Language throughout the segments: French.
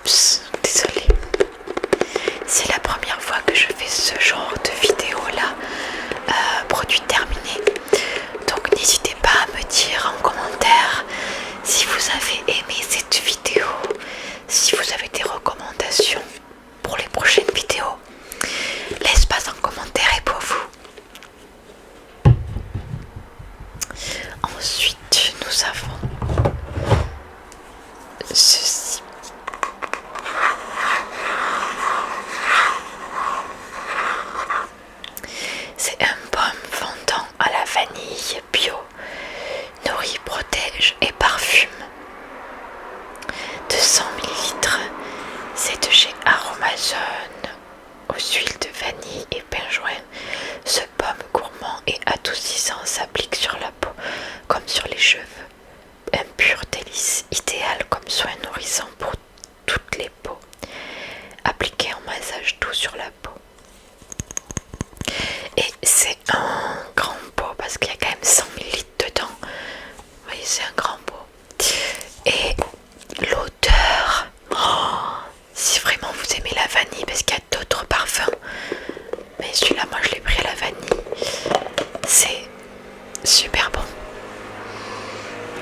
Oups, désolée. C'est la première fois que je fais ce genre de vidéo là, produit terminé. Donc n'hésitez pas à me dire en commentaire si vous avez aimé cette vidéo, si vous avez des recommandations pour les prochaines vidéos. L'espace en commentaire est pour vous. Ensuite, nous avons ceci. C'est un baume fondant à la vanille bio, nourrit, protège et parfume. 200 ml. C'est de chez Aromazone, aux huiles de vanille et pinjoin. Ce baume gourmand et adoucissant s'applique sur la peau comme sur les cheveux. Un pur délice, idéal comme soin nourrissant pour toutes les peaux. Appliqué en massage doux sur la peau. Et c'est un grand pot parce qu'il y a quand même 100 ml dedans. Vous voyez, c'est un grand pot. Et l'odeur, si vraiment vous aimez la vanille, parce qu'il y a d'autres parfums, mais celui-là, moi je l'ai pris à la vanille. C'est super bon.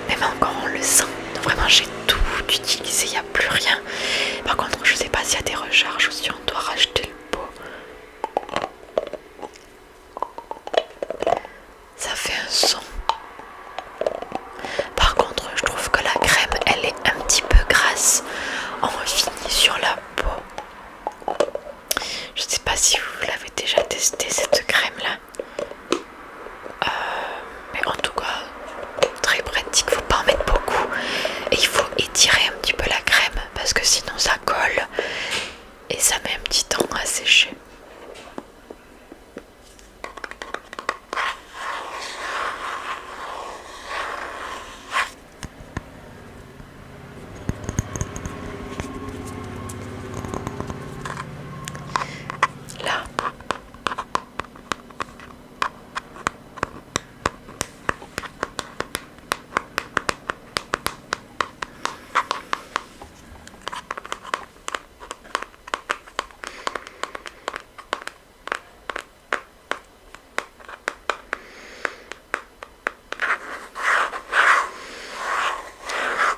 Même encore on le sent. Vraiment, j'ai tout utilisé, il n'y a plus rien. Par contre, je sais pas s'il y a des recharges ou si on doit racheter le pot. Ça fait un son. Par contre, je trouve que la crème, elle est un petit peu grasse. On finit sur la peau. Je sais pas si vous l'avez déjà testé cette crème là. Mais en tout cas, très pratique. Faut pas en mettre beaucoup. Et il faut étirer un petit peu la crème parce que sinon ça colle. Et ça met un petit temps à sécher. Là.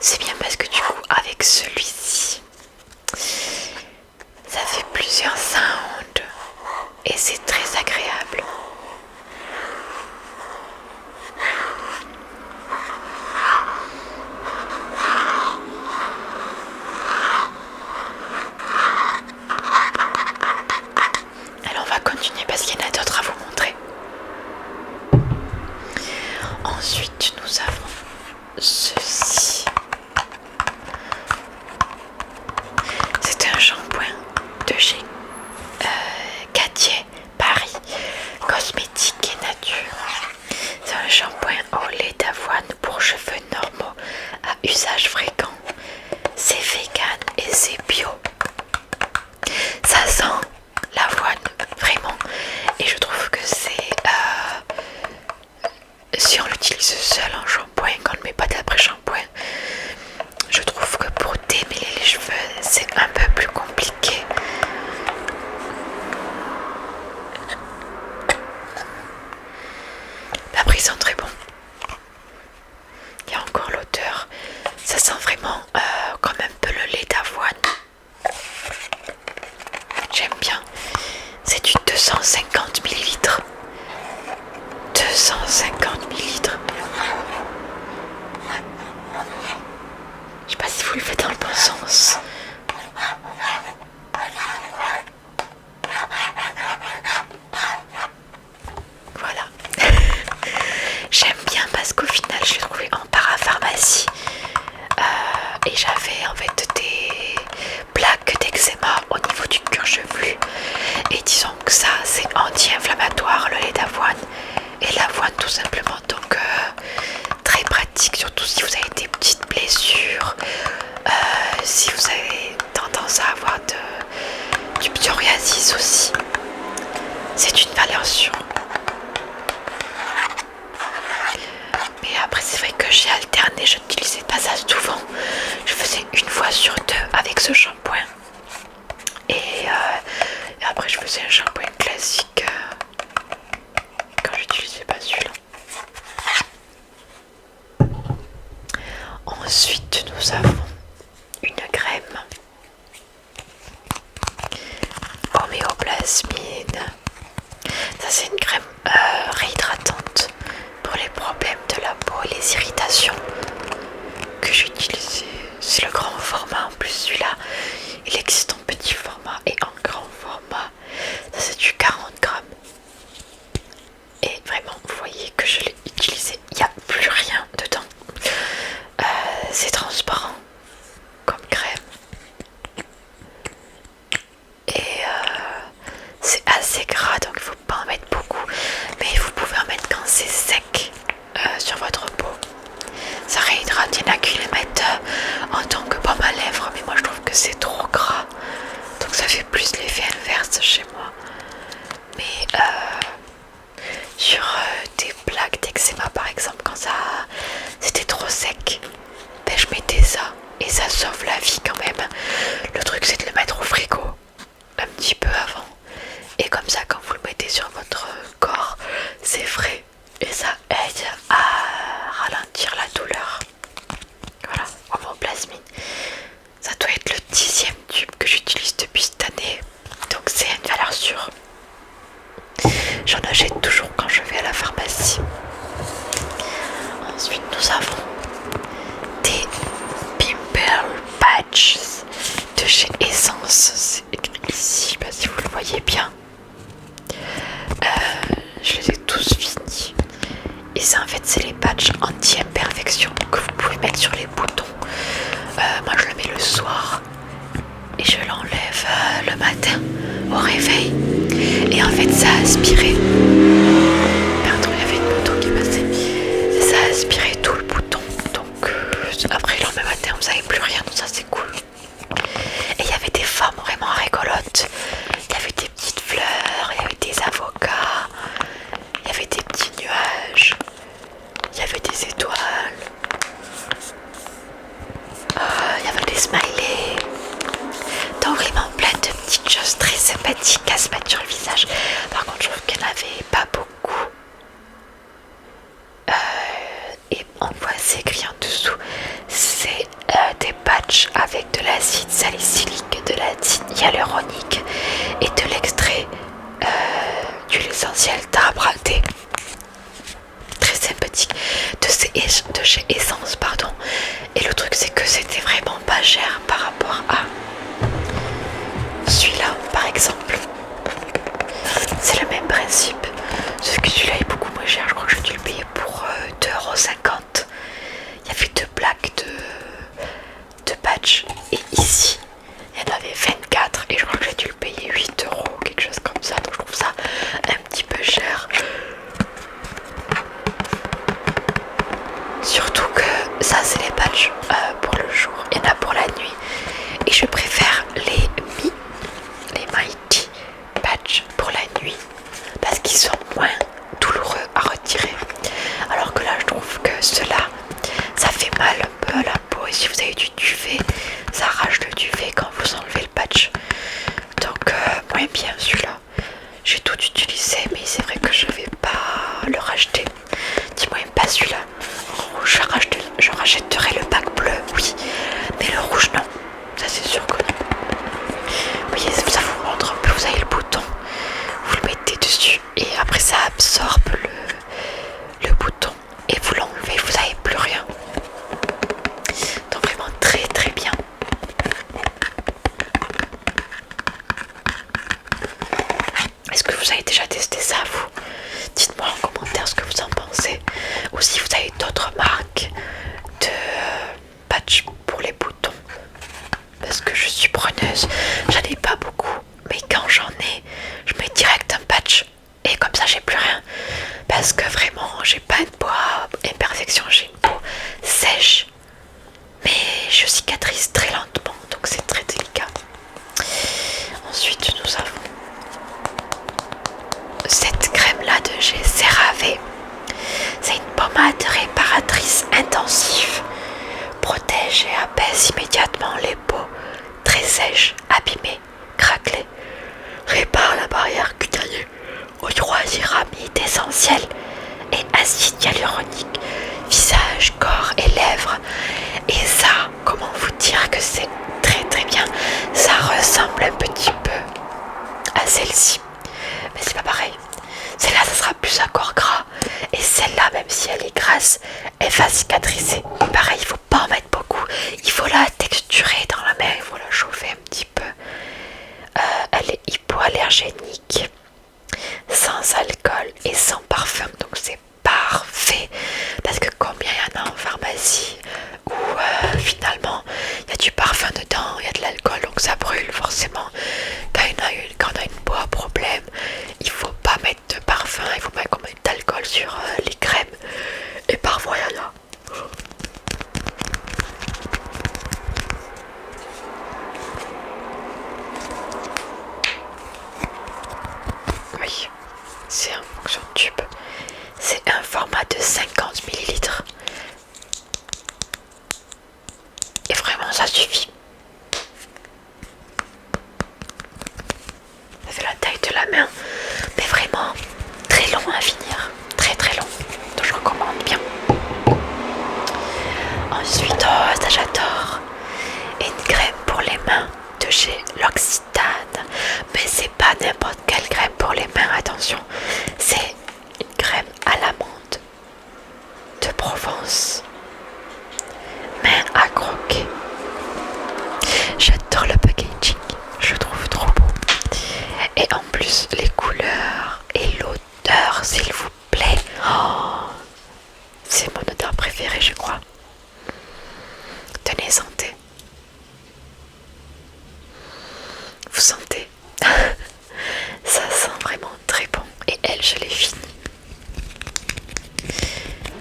C'est bien parce que du coup avec celui-ci ça fait plusieurs sounds et c'est très agréable. Alors on va continuer parce qu'il y en a d'autres à vous montrer. Ensuite nous avons ceci. C'est un shampoing de chez Gatier Paris, cosmétique et nature. C'est un shampoing au lait d'avoine pour cheveux normaux à usage fréquent. C'est vegan et c'est bio. Ça sent l'avoine vraiment et je trouve que c'est si on l'utilise seul en shampoing, qu'on ne met pas d'après-shampoing, je trouve que pour démêler les cheveux c'est un peu plus compliqué. Après ils sont très bons. Il y a encore l'odeur. Ça sent vraiment comme un peu le lait d'avoine. J'aime bien. C'est du 250 ml. 250 ml. Je sais pas si vous le faites dans le bon sens. Voilà. J'aime bien parce qu'au final je l'ai trouvé en parapharmacie. Et j'avais en fait des plaques d'eczéma au niveau du cuir chevelu. Et disons que ça c'est anti-inflammatoire, le lait d'avoine et l'avoine tout simplement. Donc très pratique, surtout si vous avez des petites blessures, si vous avez tendance à avoir du psoriasis aussi. C'est une valeur sûre. Mais après c'est vrai que j'ai alterné, je n'utilisais pas ça souvent. Je faisais une fois sur deux avec ce shampoing. après je faisais un shampoing classique quand j'utilisais pas celui-là. Ensuite nous avons une crème homéoplasmine. Ça c'est une crème réhydratante pour les problèmes de la peau et les irritations que j'utilisais. C'est le grand format en plus, celui-là il existe en petit format et en grand format. Ça c'est du 40 grammes et vraiment vous voyez que je l'ai utilisé, il n'y a plus rien dedans. C'est transparent comme crème et c'est assez gras donc il ne faut pas en mettre beaucoup, mais vous pouvez en mettre quand c'est sec sur votre peau. Ça réhydrate. Il y en a qui les mettent en tant que baume à lèvres, mais moi je trouve que c'est trop gras, donc ça fait plus l'effet inverse chez moi. Mais sur des plaques d'eczéma par exemple, quand ça c'était trop sec, ben je mettais ça et ça sauve la vie quand même. Le truc c'est de le mettre au frigo un petit peu avant, et comme ça quand vous le mettez sur votre corps c'est frais et ça aide à ralentir la douleur. Voilà, homéoplasmine. Ça doit être le 10e tube que j'utilise depuis cette année, donc c'est une valeur sûre. J'en achète toujours quand je vais à la pharmacie. Ensuite nous avons des pimple patches de chez Essence. C'est écrit ici, je sais pas si vous le voyez bien. Je les ai tous finis. Et ça en fait c'est les patchs anti-imperfection que vous pouvez mettre sur les boutons. Moi je le mets le soir et je l'enlève le matin au réveil. Et en fait ça a aspiré. Pardon, il y avait une moto qui passait. Ça a aspiré tout le bouton. Donc après le lendemain matin vous n'avez plus rien, donc ça c'est cool. Et il y avait des formes vraiment rigolotes. Il y avait des petites fleurs, il y avait des avocats, il y avait des petits nuages, il y avait des étoiles, il y avait des smileys. Donc vraiment plein de petites choses très sympathiques à se mettre sur le visage. Par contre je trouve qu'il n'y en avait pas beaucoup. Et on voit c'est écrit en dessous, c'est des patchs avec de l'acide salicylique, de l'acide hyaluronique et de l'extrait d'huile essentielle d'arbre à thé. Très sympathique, de chez Essence pardon. Et le truc c'est que c'était vraiment pas cher par rapport à celui-là par exemple. C'est le même principe, sauf que celui-là est beaucoup moins cher. Je crois que j'ai dû le payer pour 2,50 €. Il y avait 2 plaques de patch et ici il y en avait 24 et je crois que j'ai dû le payer 8 € quelque chose comme ça, donc je trouve ça un petit peu cher. Surtout que ça c'est les patchs pour le jour, il y en a pour la nuit et je préfère les Mighty patchs pour la nuit parce qu'ils sont moins douloureux à retirer, alors que là je trouve que ceux-là ça fait mal un peu à la peau et si vous avez du duvet ça arrache le duvet quand vous enlevez le patch, donc moins bien celui-là. J'ai tout utilisé mais c'est vrai que je vais pas le racheter. Dis-moi même pas celui-là en rouge, je rachèterai le pack bleu oui, mais le rouge non, ça c'est sûr que non. Vous voyez, ça vous montre un peu, vous avez le bouton, vous le mettez dessus et après ça absorbe le bouton et vous l'enlevez, vous n'avez plus rien. Donc vraiment très très bien. Est-ce que vous avez déjà testé ça vous? Dites-moi en commentaire ce que vous en pensez. Ou si vous avez d'autres marques de patch pour les boutons. Parce que je suis preneuse. J'en ai pas beaucoup. Mais quand j'en ai, je mets direct un patch. Et comme ça j'ai plus rien. Parce que vraiment j'ai pas une peau à imperfection. J'ai une peau sèche. Mais je cicatrise très lentement. Donc c'est très délicat. Ensuite nous avons cette crème là de chez CeraVe. C'est une pommade réparatrice intensive. Protège et apaise immédiatement les peaux très sèches, abîmées, craquelées. Répare huile essentielle et acide hyaluronique, visage, corps et lèvres. Et ça, comment vous dire que c'est très très bien. Ça ressemble un petit peu à celle-ci, mais c'est pas pareil. Celle-là, ça sera plus un corps gras. Et celle-là, même si elle est grasse, elle va cicatriser. Pareil, il faut pas en mettre beaucoup. Il faut la texturer dans la main, il faut la chauffer un petit peu. Elle est hypoallergénique, sans alcool et sans parfum. Donc c'est parfait. Parce que combien il y en a en pharmacie où finalement il y a du parfum dedans, il y a de l'alcool, donc ça brûle forcément. Quand on a une peau à problème, il faut pas mettre de parfum, il faut pas mettre d'alcool sur les crèmes. Et parfois il y en a. Oui, c'est en fonction de tube. C'est un format de 50 millilitres. Et vraiment ça suffit. Ça fait la taille de la main, mais vraiment très long à finir, très très long, donc je recommande bien. Ensuite, oh, ça j'adore, une crème pour les mains de chez L'Occitane, mais c'est pas n'importe quelle crème pour les mains, attention, c'est une crème à l'amande de Provence, main à croquer. J'adore le packaging, je trouve trop beau. Et en plus, les couleurs et l'odeur, s'il vous plaît. Oh, c'est mon odeur préférée, je crois. Tenez, sentez. Vous sentez? Ça sent vraiment très bon. Et elle, je l'ai fini.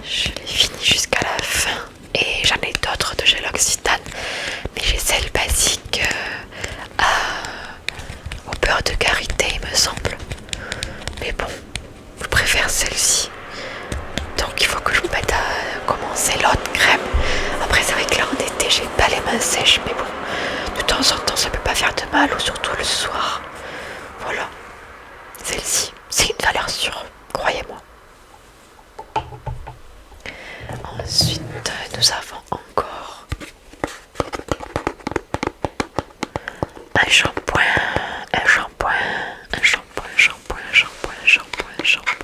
Je l'ai fini jusqu'à la fin. Et j'en ai d'autres de chez L'Occitane. Mais j'ai celle basique au beurre de karité, il me semble. Mais bon, je préfère celle-ci. Donc il faut que je me mette à commencer l'autre crème. Après c'est vrai que là en été j'ai pas les mains sèches, mais bon, de temps en temps ça peut pas faire de mal, ou surtout le soir. Voilà, celle-ci, c'est une valeur sûre, croyez-moi. Ensuite nous avons encore un shampoing, un shampoing, un shampoing, shampoing, shampoing, shampoing, shampoing.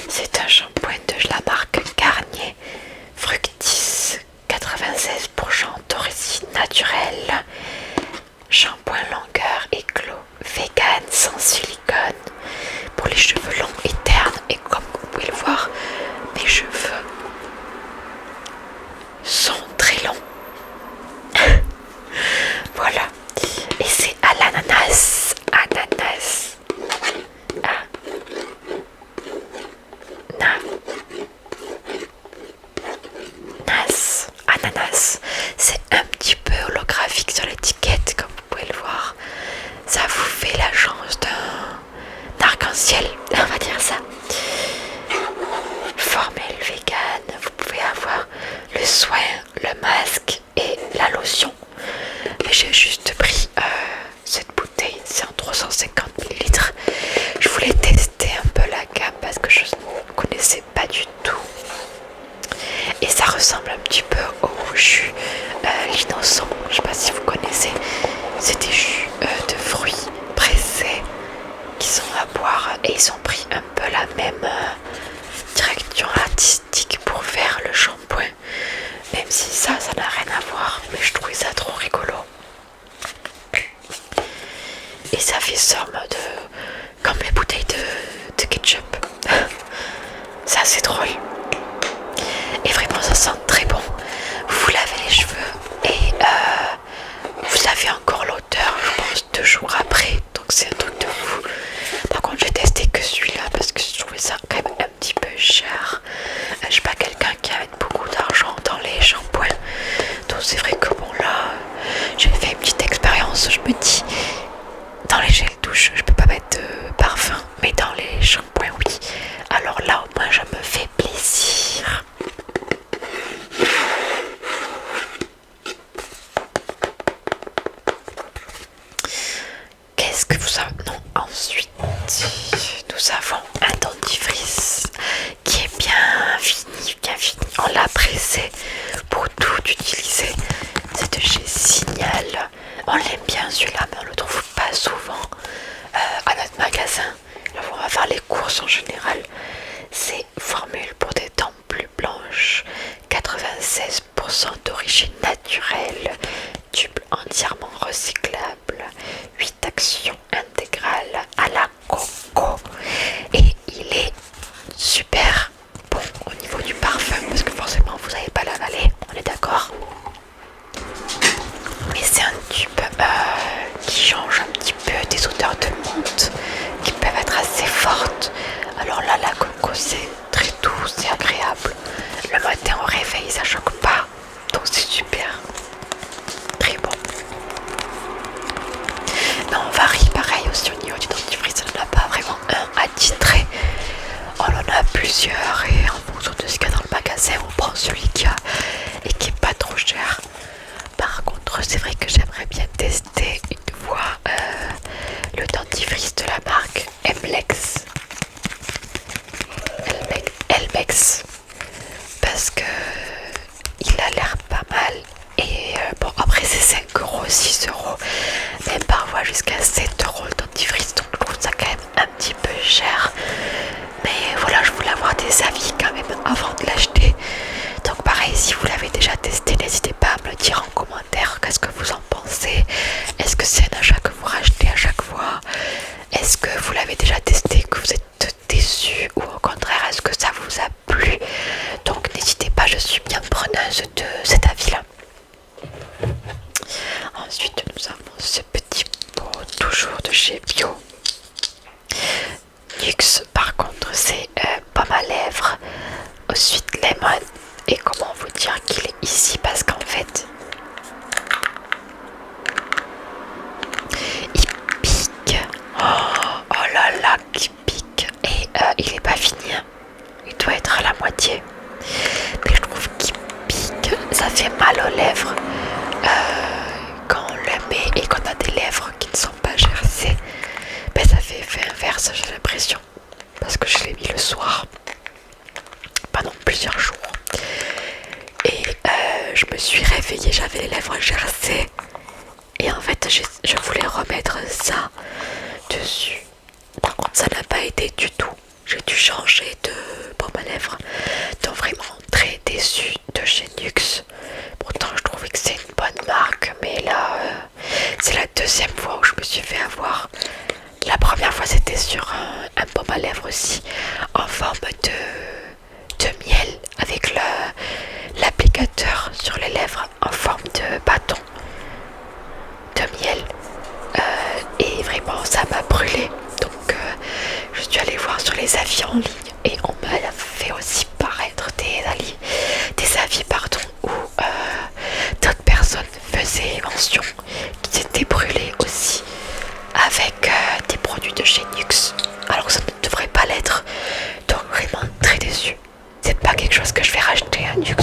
C'est un shampoing de la marque Garnier Fructis, 96% d'origine naturelle. Shampoing longueur éclos, vegan, sans silicone, pour les cheveux longs et ternes. Et comme vous pouvez le voir, mes cheveux sont très longs. Voilà. Et c'est à l'ananas. Ananas. Ananas. C'est un petit peu holographique sur l'étiquette, comme vous pouvez le voir. Ça vous fait la chance d'un arc-en-ciel, on va dire ça. Formule vegan, vous pouvez avoir le soin, le masque et la lotion. Mais j'ai juste pris cette bouteille, c'est en 350 ml. Je voulais tester un peu la gamme parce que je ne connaissais pas du tout. Et ça ressemble un petit peu au jus l'innocent. Je ne sais pas si vous connaissez. C'est des jus de fruits pressés qui sont à boire. Et ils ont pris un peu la même direction artistique pour faire le shampoing. Même si ça n'a rien à voir. Mais je trouvais ça trop rigolo. Et ça fait sorte de... comme les bouteilles de ketchup. C'est assez drôle. Et vraiment ça sent très bon. Vous lavez les cheveux et vous avez encore l'odeur, je pense, 2 jours après. Donc c'est un truc de fou. Par contre j'ai testé que celui-là parce que je trouvais ça quand même un petit peu cher. Je suis pas quelqu'un qui a beaucoup d'argent dans les shampoings. Donc c'est vrai que bon là, j'ai fait une petite expérience. Je me dis, dans les gels douche je peux pas mettre de parfum, mais dans les shampoings oui. Alors là au moins je me fais plaisir. ensuite, nous avons un dentifrice qui est bien fini, bien fini. On l'a pressé pour tout utiliser. C'est de chez Signal. On l'aime bien celui-là, mais on le trouve pas souvent à notre magasin. Là où on va faire les courses en général. C'est formule pour des dents plus blanches, 96% d'origine naturelle, tube entièrement recyclable, 8 actions intégrales à la coco. Et il est super bon au niveau du parfum, parce que forcément vous n'allez pas l'avaler, on est d'accord. Mais c'est un tube qui change un petit peu des odeurs de menthe qui peuvent être assez fortes. Alors là, la coco c'est très doux, c'est agréable. Le matin au réveil, ça choque pas, donc c'est super, très bon. Mais on varie pareil aussi au niveau du dentifrice, on n'en a pas vraiment un attitré. On en a plusieurs et en fonction de ce qu'il y a dans le magasin, on prend celui qu'il y a et qui est pas trop cher. Par contre, c'est vrai que j'aimerais bien tester une fois le dentifrice de la marque Elmex. Elmex. Parce que il a l'air pas mal. Et bon, après c'est 5€, 6€, même parfois jusqu'à 7€ le dentifrice. Donc je trouve ça quand même un petit peu cher. Mais voilà, je voulais avoir des avis quand même avant de l'acheter. Donc pareil, si vous l'avez déjà testé, n'hésitez pas à me le dire en commentaire. Qu'est-ce que vous en pensez? Est-ce que c'est un achat que vous rachetez à chaque fois? Est-ce que vous l'avez déjà testé, que vous êtes déçu? Ou au contraire, est-ce que ça vous a plu? Donc n'hésitez pas, je suis bien preneuse de cet avis-là. Ensuite, nous avons ce petit pot, toujours de chez Bio. Nux, par contre, c'est pomme à lèvres. Ensuite, lemon. Et comment vous dire qu'il est ici? Parce qu'en fait, il pique. Oh là là, il pique. Et il est pas fini. Il doit être à la moitié. Mais je trouve qu'il pique. Ça fait mal aux lèvres. Quand on le met et qu'on a des lèvres qui ne sont pas gercées, ben ça fait effet inverse, j'ai l'impression. Parce que je l'ai mis le soir. Pendant plusieurs jours. Et je me suis réveillée, j'avais les lèvres gercées. Et en fait, je voulais remettre ça dessus. Par contre, ça n'a pas été du tout. J'ai dû changer de baume à lèvres. Donc vraiment très déçue de chez Nux. Pourtant, je trouvais que c'est une bonne marque. Mais là, c'est la deuxième fois où je me suis fait avoir. La première fois, c'était sur un baume à lèvres aussi, en forme de miel, avec l'applicateur sur les lèvres en forme de bâton de miel. Et vraiment, ça m'a brûlé. Donc, je suis allée voir sur les avis en ligne et on m'a fait aussi paraître des avis où d'autres personnes faisaient mention qu'ils étaient brûlés aussi avec des produits de chez Nux, alors que ça ne devrait pas l'être. Donc vraiment très déçue. C'est pas quelque chose que je vais racheter à Nux.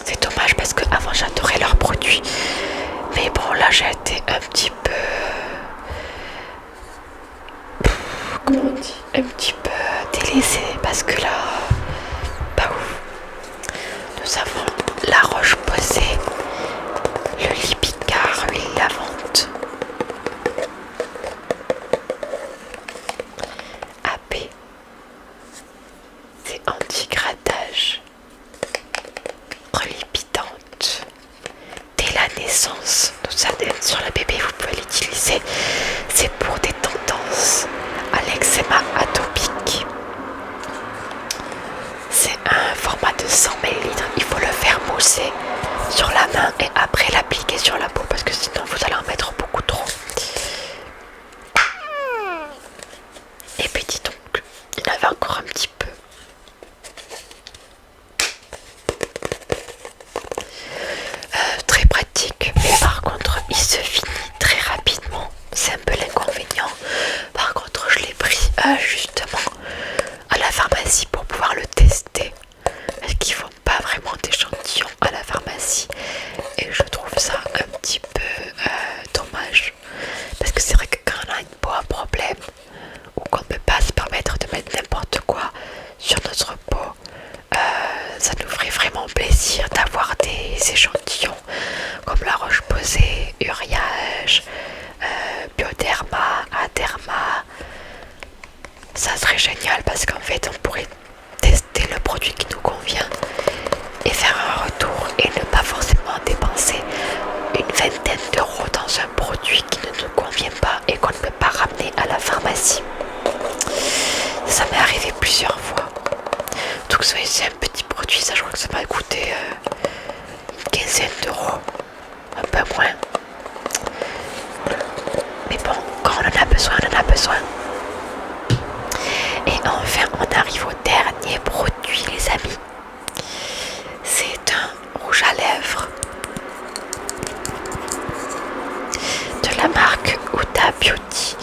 C'est dommage parce que avant j'adorais leurs produits. Mais bon, là j'ai été un petit peu... comment on dit? Un petit peu délaissée parce que là... pas ouf. Nous avons la Roche-Posay, le Lipicard, huile lavande, AP, c'est anti-grattage, relipidante. Dès la naissance, nous allons sur la bébé, vous pouvez l'utiliser. C'est pour des tendances à l'eczéma atopique. C'est un format de 100 ml. Il faut le faire mousser sur la main et après l'appliquer sur la peau parce que sinon vous allez en mettre beaucoup trop. Et puis dis donc, il y en avait encore un petit peu. Très pratique, mais par contre il se finit très rapidement. C'est un peu l'inconvénient. Par contre je l'ai pris justement à la pharmacie pour pouvoir le tester. Parce qu'ils font pas vraiment d'échantillons à la pharmacie. Et je trouve ça un petit peu dommage. vraiment plaisir d'avoir des échantillons comme la Roche-Posay, Uriage, Bioderma, Aderma. Ça serait génial parce qu'en fait on pourrait tester le produit qui nous convient et faire un retour et ne pas forcément dépenser une vingtaine d'euros dans un produit qui ne nous convient pas et qu'on ne peut pas ramener à la pharmacie. Ça m'est arrivé plusieurs fois. Donc c'est un petit produit, ça je crois que ça m'a coûté une quinzaine d'euros, un peu moins. Mais bon, quand on en a besoin, on en a besoin. Et enfin, on arrive au dernier produit, les amis. C'est un rouge à lèvres de la marque Huda Beauty.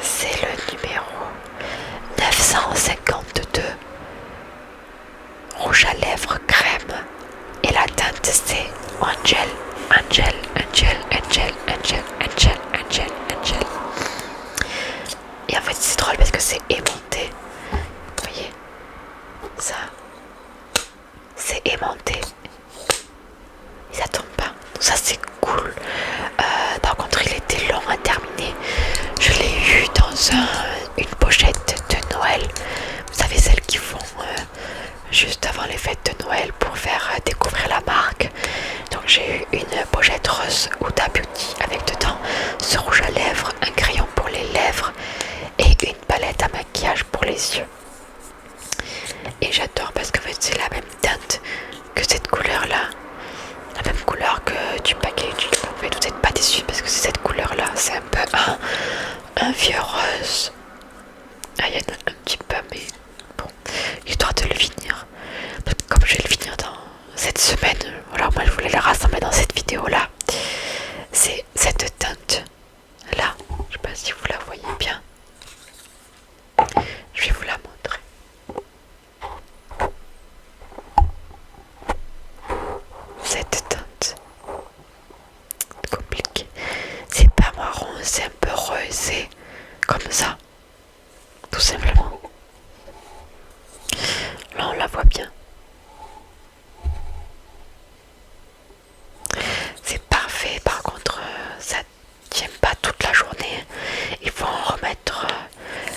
C'est le numéro 952. Rouge à lèvres crème. Et la teinte c'est Angel, Angel, Angel, Angel, Angel, Angel, Angel, Angel. Et en fait c'est drôle parce que c'est aimanté. Vous voyez ça, c'est aimanté. Et ça tombe pas. Donc ça c'est cool. Par contre il était long à terminer. Je l'ai eu dans une pochette de Noël. Vous savez celles qui font juste avant les fêtes de Noël pour faire découvrir la marque. Donc j'ai eu une pochette rose Huda Beauty avec dedans ce rouge à lèvres, un crayon pour les lèvres et une palette à maquillage pour les yeux. Et j'adore parce qu'en fait c'est la même teinte que cette couleur là, la même couleur que du package. En fait vous n'êtes pas déçus parce que c'est cette couleur là, c'est un peu un vieux rose. Ah il y en a un petit peu mais bon, histoire de le finir. Parce que comme je vais le finir dans cette semaine, alors moi je voulais le rassembler dans cette vidéo là. C'est cette teinte là, je sais pas si vous la voyez bien. Je vais vous la montrer. Cette teinte compliquée, c'est pas marron, c'est un peu rosé comme ça, tout simplement. Là on la voit bien. C'est parfait, par contre ça tient pas toute la journée. Il faut en remettre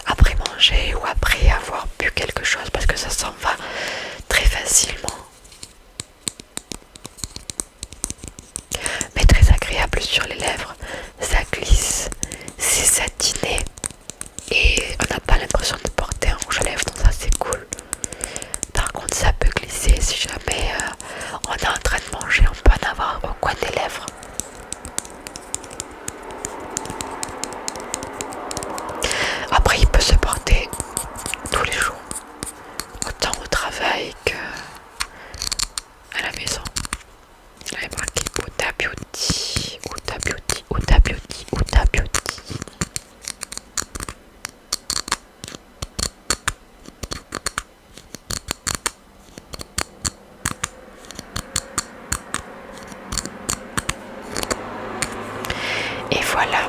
après manger ou après avoir bu quelque chose parce que ça s'en va très facilement. Mais très agréable sur les lèvres, ça glisse, c'est satiné et on n'a pas l'impression de porter un rouge à lèvres, donc ça c'est cool. Par contre ça peut glisser si jamais on est en train de manger, on peut en avoir au coin des lèvres. Après il peut se porter tous les jours, autant au travail que à la maison. Il avait marqué Huda Beauty, Huda Beauty, Huda Beauty, Huda Beauty. Et voilà.